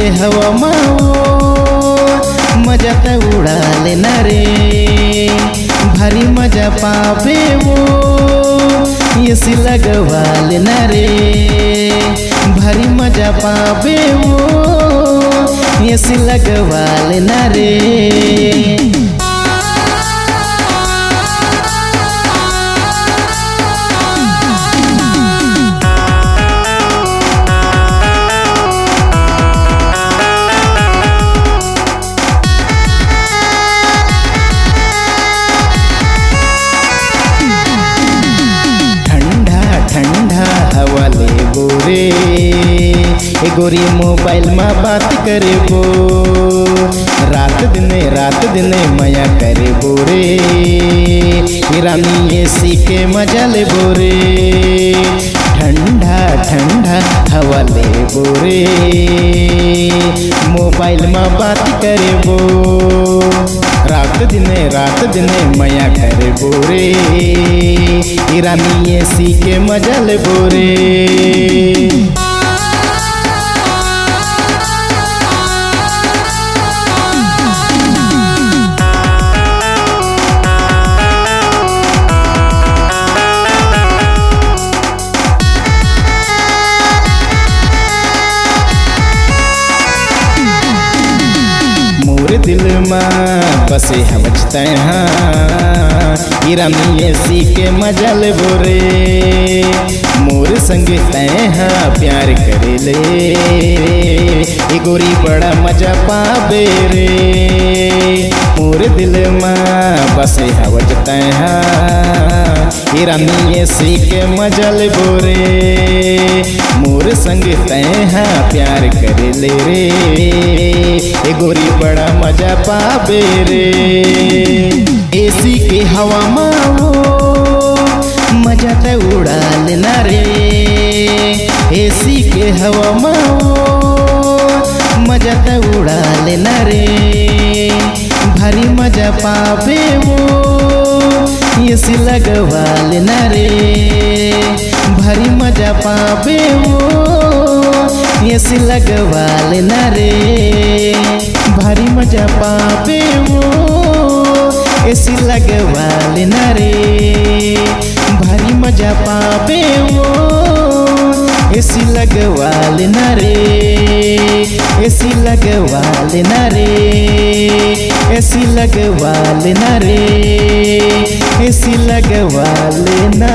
के हवा माओ मजा त उड़ा लेना रे, भारी मजा पावे वो एसी लगवा लेना रे, भारी मजा पावे वो एसी लगवा लेना रे। हवा ले गोरे ए गोरी मोबाइल में बात करे बो, रात दिन मया करे बोरे, रानी एसी के मजा ले बोरे, ठंडा ठंडा हवा ले बोरे, मोबाइल में बात करे बो, रात दिन मया करे बोरे, रानी एसी के मजा ले बोरे। मोर दिल में बसे हमचते हैं रानी एसी के मजा ले बोरे, मोर संग तैहा प्यार करे ले, ए गोरी बड़ा मजा पावे रे, मोर दिल में बसे हवजते हैं रानी एसी के मजा ले बोरे, मोर संग तैहा प्यार करे ले रे, ए गोरी बड़ा मजा पावे रे। एसी के हवा माओ मजा त उड़ा लेना रे, एसी के हवा माओ मजा त उड़ा लेना रे, भारी मजा पावे वो एसी लगवा लेना रे, भारी मजा पावे वो एसी लगवा लेना रे, भारी मजा पावे वो एसी लगवा लेना रे, भारी मजा पावे वो एसी लगवा लेना रे, एसी लगवा लेना रे, एसी लगवा लेना रे, एसी लगवा लेना।